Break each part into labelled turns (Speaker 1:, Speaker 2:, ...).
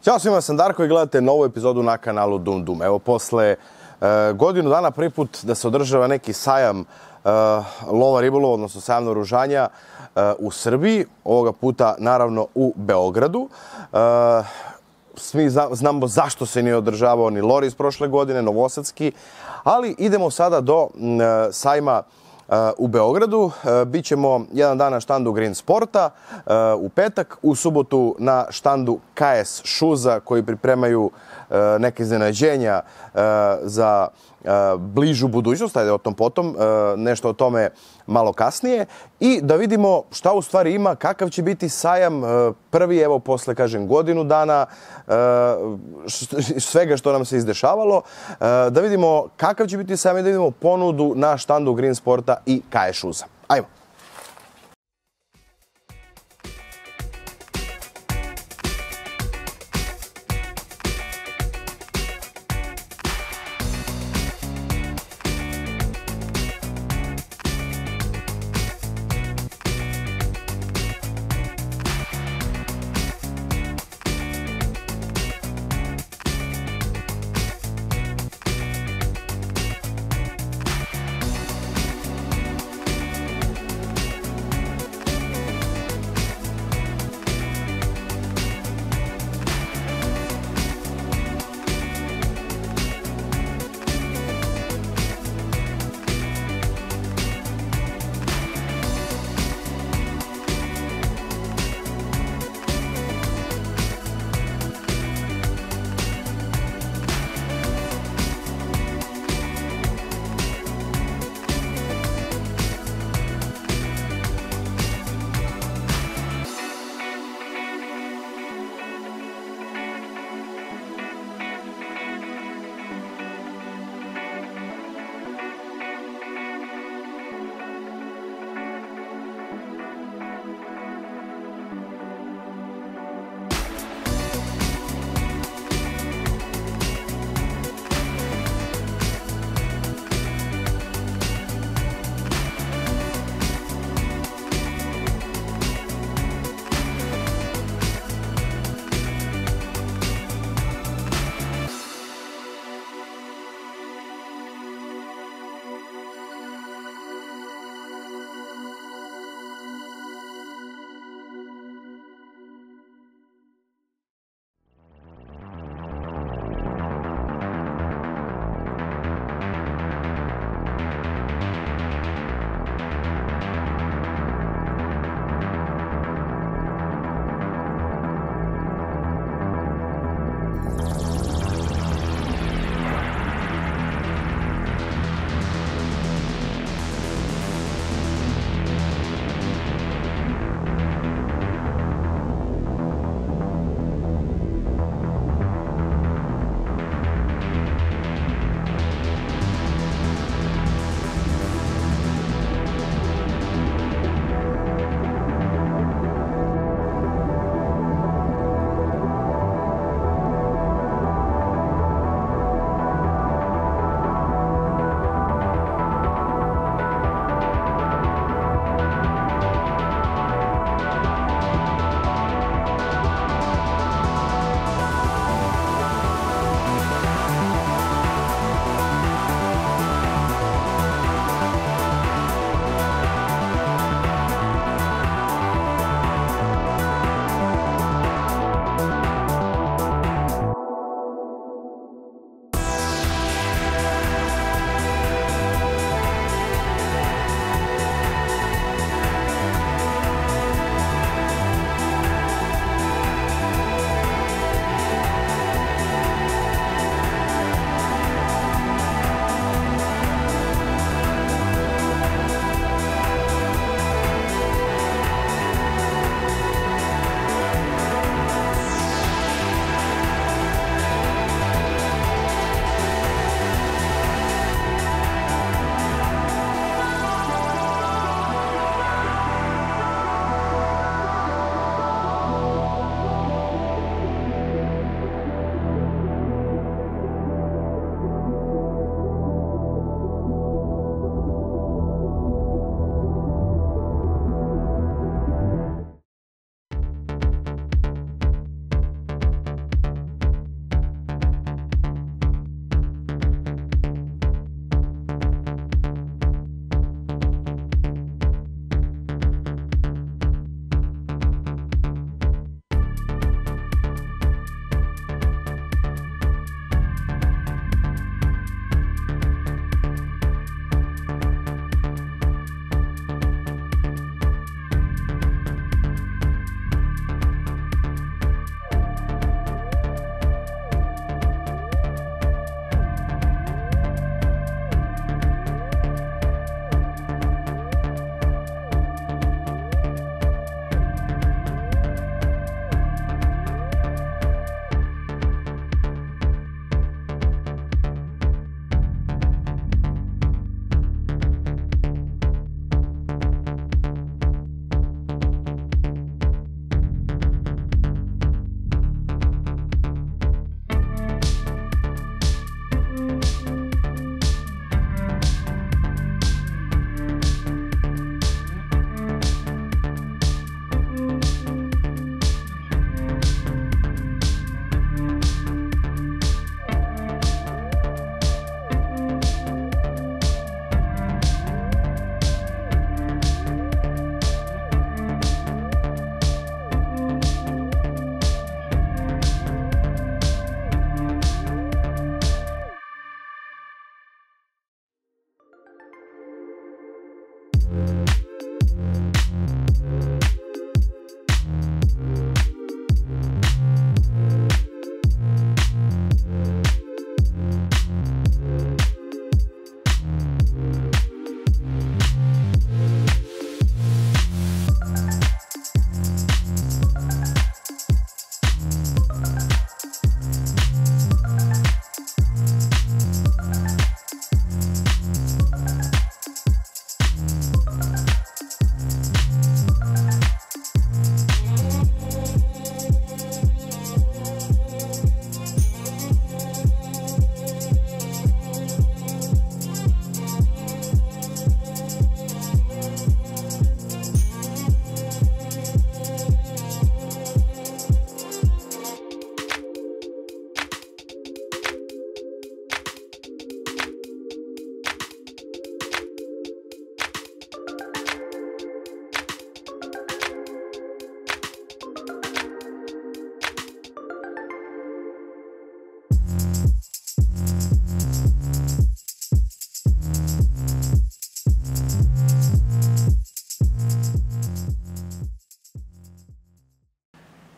Speaker 1: Ćao svima, sam Darko i gledate novu epizodu na kanalu Dum Dum. Evo, posle godinu dana prvi put da se održava neki sajam lova ribolova, odnosno sajam naoružanja u Srbiji, ovoga puta naravno u Beogradu. Svi znamo zašto se nije održavao ni Loris prošle godine, novosadski, ali idemo sada do sajma u Beogradu. Bićemo jedan dan na štandu Green Sporta u petak, u subotu na štandu KS Šuza koji pripremaju neke iznenađenja za bližu budućnost, ajde o tom potom, nešto o tome malo kasnije, i da vidimo šta u stvari ima, kakav će biti sajam prvi, evo posle, kažem, godinu dana svega što nam se izdešavalo, da vidimo kakav će biti sajam i da vidimo ponudu na štandu Green Sporta i KS Šuza. Ajmo!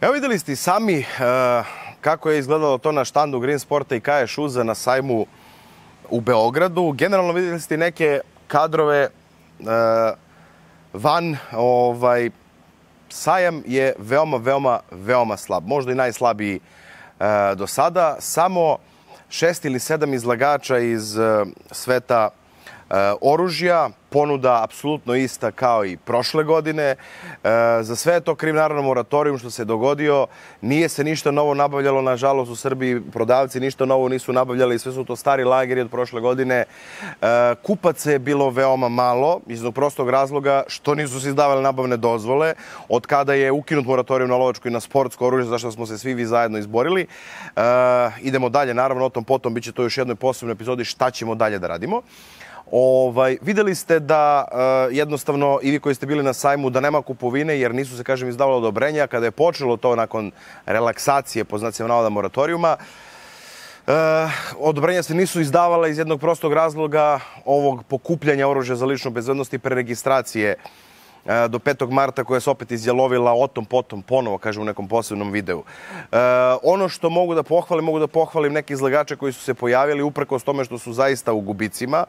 Speaker 1: Evo videli ste i sami kako je izgledalo to na štandu Green Sporta i KS Shoes na sajmu u Beogradu. Generalno videli ste neke kadrove van. Sajam je veoma slab. Možda i najslabiji do sada. Samo 6 ili 7 izlagača iz sveta oružja, ponuda apsolutno ista kao i prošle godine. Za sve je to kriv naravno moratorijum što se dogodio. Nije se ništa novo nabavljalo, nažalost u Srbiji prodavci ništa novo nisu nabavljali, sve su to stari lageri od prošle godine. Kupaca je bilo veoma malo, iz jednog prostog razloga što nisu se izdavale nabavne dozvole, od kada je ukinut moratorijum na lovačko i na sportsko oružje, zašto smo se svi vi zajedno izborili. Idemo dalje, naravno o tom potom, bit će to još jednoj posebnoj epizodi šta ćemo dalje da radimo. Videli ste da jednostavno i vi koji ste bili na sajmu da nema kupovine jer nisu se, kažem, izdavalo odobrenja. Kada je počelo to nakon relaksacije po znacima navoda moratorijuma, odobrenja se nisu izdavala iz jednog prostog razloga ovog pokupljanja oružja za ličnu bezbednost i preregistracije do 5. marta koja se opet izjalovila o tom potom ponovo, kažem, u nekom posebnom videu. Ono što mogu da pohvalim neke izlagače koji su se pojavili uprkos tome što su zaista u gubicima.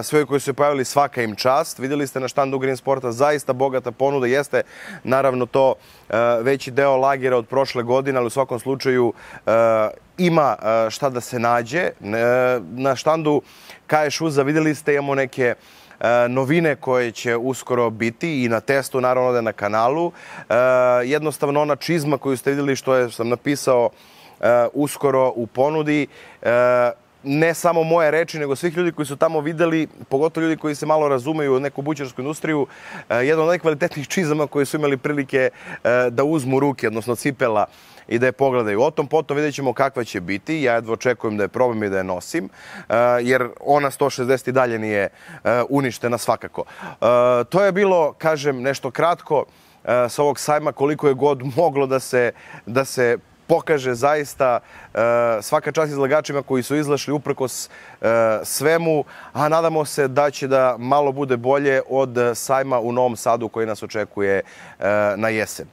Speaker 1: Sve koji su se pojavili, svaka im čast. Videli ste na štandu Green Sporta zaista bogata ponuda. Jeste naravno to veći deo lagera od prošle godine, ali u svakom slučaju ima šta da se nađe. Na štandu KS Shoesa videli ste, imamo neke novine koje će uskoro biti i na testu, naravno ovdje na kanalu. Jednostavno ona čizma koju ste vidjeli što sam napisao uskoro u ponudi, ne samo moje reči, nego svih ljudi koji su tamo videli, pogotovo ljudi koji se malo razumeju u neku bućarsku industriju, jedna od najkvalitetnijih čizama koje su imali prilike da uzmu u ruke, odnosno cipela, i da je pogledaju. O tom potom vidjet ćemo kakva će biti. Ja jedva očekujem da je probam i da je nosim, jer ona 160 i dalje nije uništena svakako. To je bilo, kažem, nešto kratko sa ovog sajma, koliko je god moglo da se pokaže zaista. Svaka čast izlagačima koji su izlašli uprkos svemu, a nadamo se da će da malo bude bolje od sajma u Novom Sadu koji nas očekuje na jesen.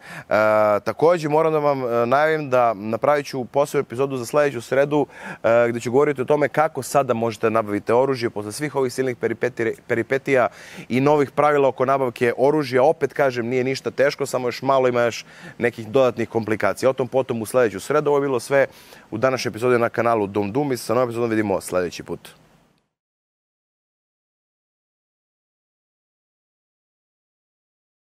Speaker 1: Također moram da vam najavim da napravit ću posebnu epizodu za sljedeću sredu gdje ću govoriti o tome kako sada možete nabaviti oružje posle svih ovih silnih peripetija i novih pravila oko nabavke oružja. Opet kažem, nije ništa teško, samo još malo ima još nekih dodatnih komplikacija. O tom potom u sljedeću sredu. Ovo je bilo sve u današnjoj epizodi na kanalu Dum Dum i sa novom epizodom vidimo sljedeći put.